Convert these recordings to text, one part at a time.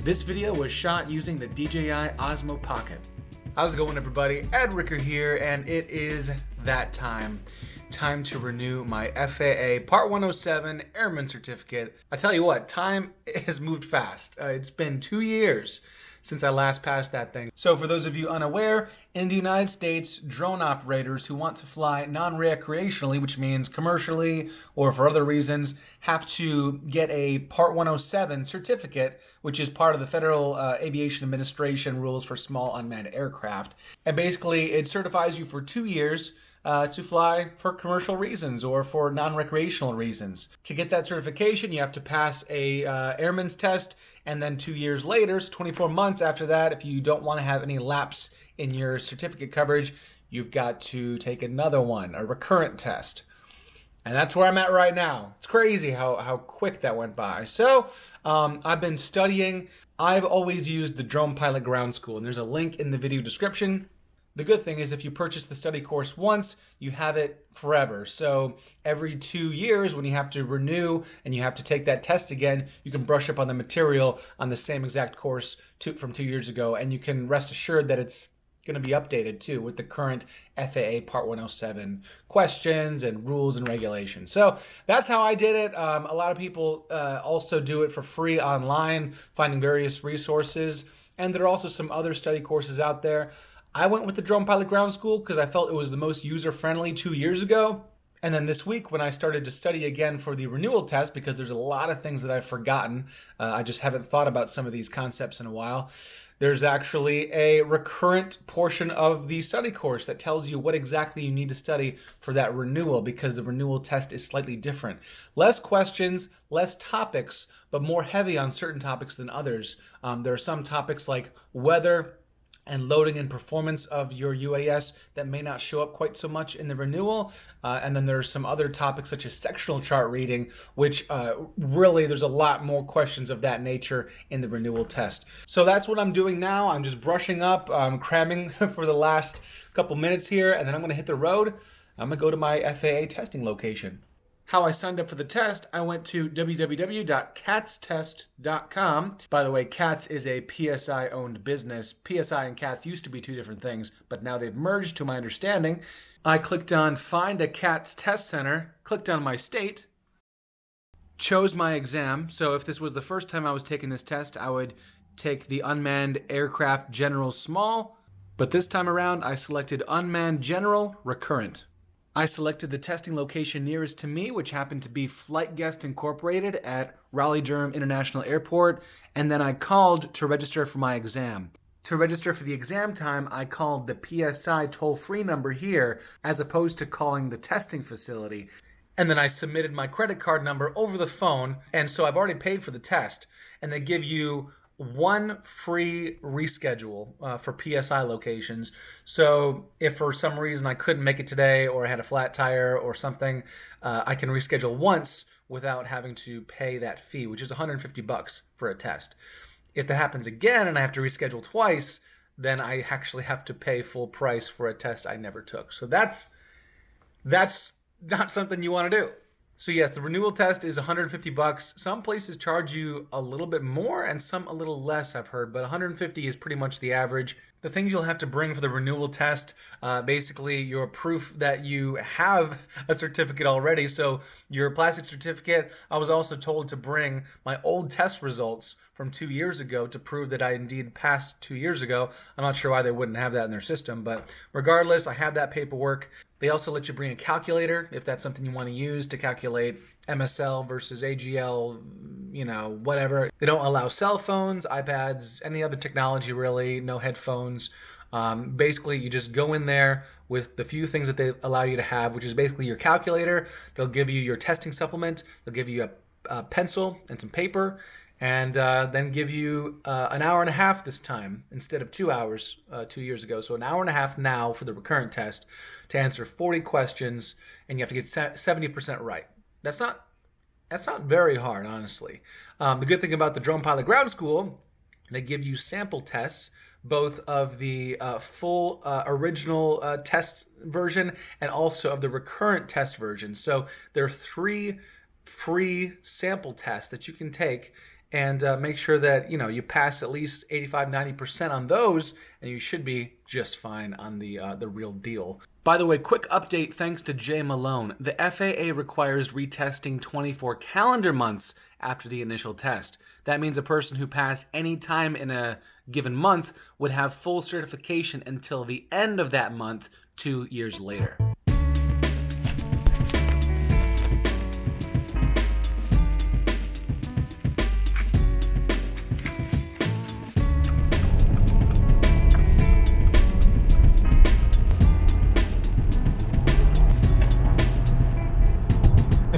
This video was shot using the DJI Osmo Pocket. How's it going, everybody? Ed Ricker here, and it is that time to renew my FAA Part 107 Airman Certificate. I tell you what, time has moved fast. It's been 2 years since I last passed that thing. So for those of you unaware, in the United States, drone operators who want to fly non-recreationally, which means commercially or for other reasons, have to get a Part 107 certificate, which is part of the Federal Aviation Administration rules for small unmanned aircraft. And basically, it certifies you for 2 years to fly for commercial reasons or for non-recreational reasons. To get that certification, you have to pass a airman's test, and then 2 years later, so 24 months after that, if you don't want to have any lapse in your certificate coverage, you've got to take another one, a recurrent test. And that's where I'm at right now. It's crazy how quick that went by. So I've been studying. I've always used the Drone Pilot Ground School, and there's a link in the video description. The good thing is if you purchase the study course once, you have it forever. So every 2 years when you have to renew and you have to take that test again, you can brush up on the material on the same exact course from 2 years ago. And you can rest assured that it's going to be updated too with the current FAA Part 107 questions and rules and regulations. So that's how I did it. A lot of people also do it for free online, finding various resources. And there are also some other study courses out there. I went with the Drone Pilot Ground School because I felt it was the most user-friendly 2 years ago. And then this week when I started to study again for the renewal test, because there's a lot of things that I've forgotten, I just haven't thought about some of these concepts in a while, there's actually a recurrent portion of the study course that tells you what exactly you need to study for that renewal, because the renewal test is slightly different. Less questions, less topics, but more heavy on certain topics than others. There are some topics like weather and loading and performance of your UAS that may not show up quite so much in the renewal. And then there's some other topics such as sectional chart reading, which really there's a lot more questions of that nature in the renewal test. So that's what I'm doing now. I'm just brushing up, cramming for the last couple minutes here, and then I'm gonna hit the road. I'm gonna go to my FAA testing location. How I signed up for the test, I went to www.catstest.com. By the way, CATS is a PSI-owned business. PSI and CATS used to be two different things, but now they've merged to my understanding. I clicked on Find a CATS Test Center, clicked on my state, chose my exam. So if this was the first time I was taking this test, I would take the Unmanned Aircraft General Small, but this time around I selected Unmanned General Recurrent. I selected the testing location nearest to me, which happened to be Flight Guest Incorporated at Raleigh-Durham International Airport, and then I called to register for my exam. To register for the exam time, I called the PSI toll-free number here, as opposed to calling the testing facility. And then I submitted my credit card number over the phone, and so I've already paid for the test, and they give you one free reschedule for PSI locations. So if for some reason I couldn't make it today, or I had a flat tire or something, I can reschedule once without having to pay that fee, which is $150 for a test. If that happens again and I have to reschedule twice, then I actually have to pay full price for a test I never took. So that's not something you want to do. So yes, the renewal test is $150. Some places charge you a little bit more and some a little less, I've heard, but $150 is pretty much the average. The things you'll have to bring for the renewal test, basically your proof that you have a certificate already. So your plastic certificate. I was also told to bring my old test results from 2 years ago to prove that I indeed passed 2 years ago. I'm not sure why they wouldn't have that in their system, but regardless, I have that paperwork. They also let you bring a calculator if that's something you want to use to calculate MSL versus AGL, whatever. They don't allow cell phones, iPads, any other technology really, no headphones. Basically, you just go in there with the few things that they allow you to have, which is basically your calculator. They'll give you your testing supplement. They'll give you a pencil and some paper, and then give you an hour and a half this time instead of 2 hours 2 years ago. So an hour and a half now for the recurrent test to answer 40 questions, and you have to get 70% right. That's not very hard, honestly. The good thing about the Drone Pilot Ground School, they give you sample tests, both of the full original test version and also of the recurrent test version. So there are 3 free sample tests that you can take, and make sure that you pass at least 85-90% on those, and you should be just fine on the real deal. By the way, quick update thanks to Jay Malone. The FAA requires retesting 24 calendar months after the initial test. That means a person who passed any time in a given month would have full certification until the end of that month 2 years later.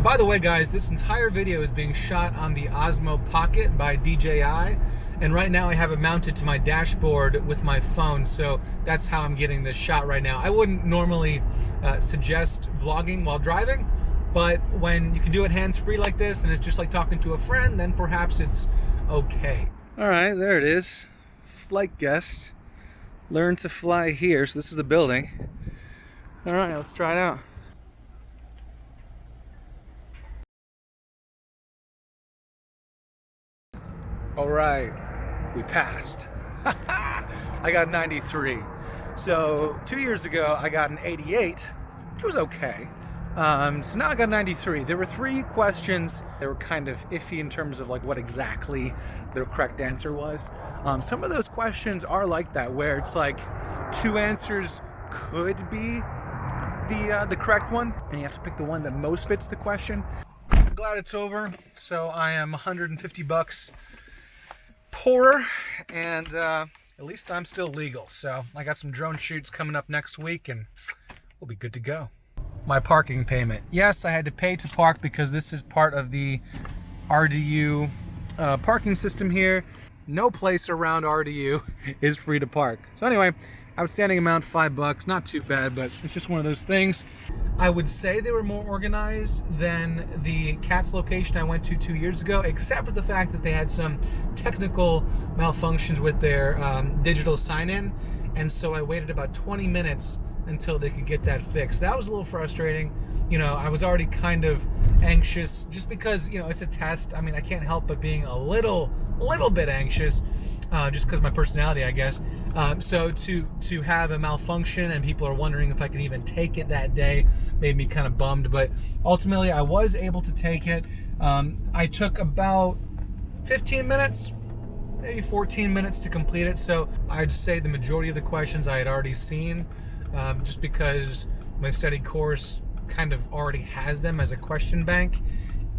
By the way, guys, this entire video is being shot on the Osmo Pocket by DJI, and right now I have it mounted to my dashboard with my phone, so that's how I'm getting this shot right now. I wouldn't normally suggest vlogging while driving, but when you can do it hands-free like this and it's just like talking to a friend, then perhaps it's okay. All right, there it is. Flight guest. Learn to fly here. So this is the building. All right, let's try it out. All right, we passed. I got 93. So 2 years ago, I got an 88, which was okay. So now I got 93. There were 3 questions that were kind of iffy in terms of like what exactly the correct answer was. Some of those questions are like that, where it's like 2 answers could be the correct one, and you have to pick the one that most fits the question. I'm glad it's over. So I am $150 poorer, and at least I'm still legal. So I got some drone shoots coming up next week, and we'll be good to go. My parking payment. Yes, I had to pay to park because this is part of the RDU parking system here. No place around RDU is free to park. So anyway, outstanding amount $5. Not too bad, but it's just one of those things. I would say they were more organized than the CATS location I went to 2 years ago, except for the fact that they had some technical malfunctions with their digital sign-in, and so I waited about 20 minutes until they could get that fixed. That was a little frustrating. I was already kind of anxious just because, it's a test. I mean, I can't help but being a little bit anxious, just because of my personality, I guess. So to have a malfunction and people are wondering if I can even take it that day made me kind of bummed, but ultimately I was able to take it. I took about 15 minutes, maybe 14 minutes to complete it. So I'd say the majority of the questions I had already seen, just because my study course kind of already has them as a question bank.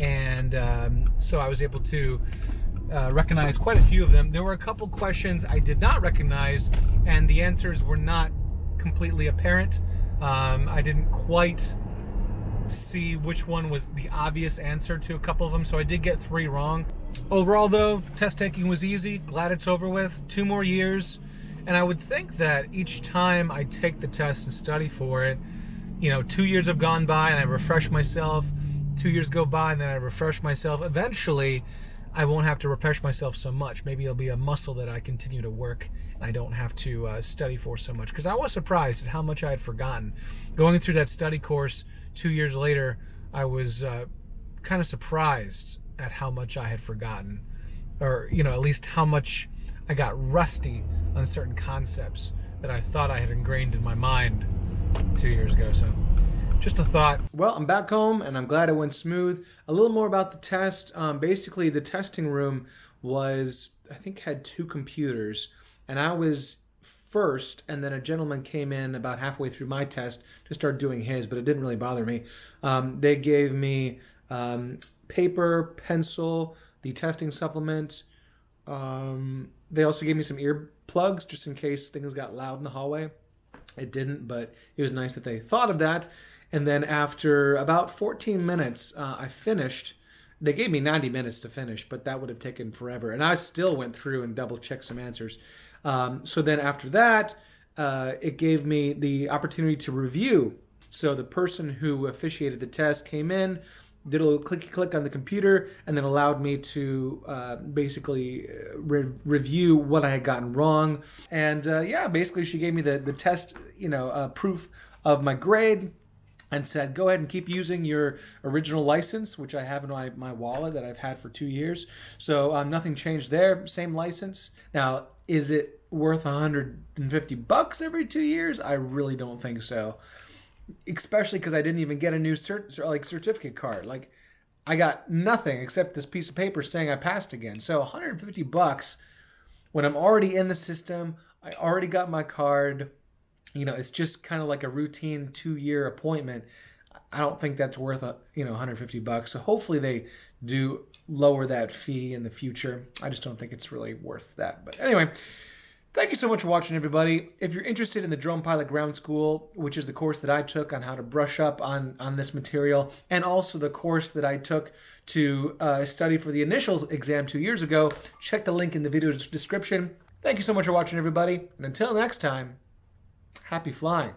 And so I was able to recognize quite a few of them. There were a couple questions I did not recognize, and the answers were not completely apparent. I didn't quite see which one was the obvious answer to a couple of them, so I did get 3 wrong. Overall, though, test taking was easy. Glad it's over with. 2 more years, and I would think that each time I take the test and study for it, 2 years have gone by and I refresh myself. 2 years go by and then I refresh myself. Eventually, I won't have to refresh myself so much. Maybe it'll be a muscle that I continue to work and I don't have to study for so much. Because I was surprised at how much I had forgotten. Going through that study course 2 years later, I was kind of surprised at how much I had forgotten. Or, at least how much I got rusty on certain concepts that I thought I had ingrained in my mind 2 years ago. So just a thought. Well, I'm back home and I'm glad it went smooth. A little more about the test. Basically, the testing room had 2 computers, and I was first, and then a gentleman came in about halfway through my test to start doing his, but it didn't really bother me. They gave me paper, pencil, the testing supplement. They also gave me some earplugs just in case things got loud in the hallway. It didn't, but it was nice that they thought of that. And then after about 14 minutes, I finished. They gave me 90 minutes to finish, but that would have taken forever. And I still went through and double-checked some answers. So then after that, it gave me the opportunity to review. So the person who officiated the test came in, did a little clicky-click on the computer, and then allowed me to basically review what I had gotten wrong. And basically she gave me the test, proof of my grade. and said, go ahead and keep using your original license, which I have in my wallet that I've had for 2 years. So nothing changed there, same license. Now, is it worth $150 every 2 years? I really don't think so. Especially because I didn't even get a new certificate card. Like, I got nothing except this piece of paper saying I passed again. So $150 when I'm already in the system, I already got my card. It's just kind of like a routine 2-year appointment. I don't think that's worth $150. So hopefully they do lower that fee in the future. I just don't think it's really worth that. But anyway, thank you so much for watching, everybody. If you're interested in the Drone Pilot Ground School, which is the course that I took on how to brush up on this material, and also the course that I took to study for the initial exam 2 years ago, check the link in the video description. Thank you so much for watching, everybody. And until next time, happy flying.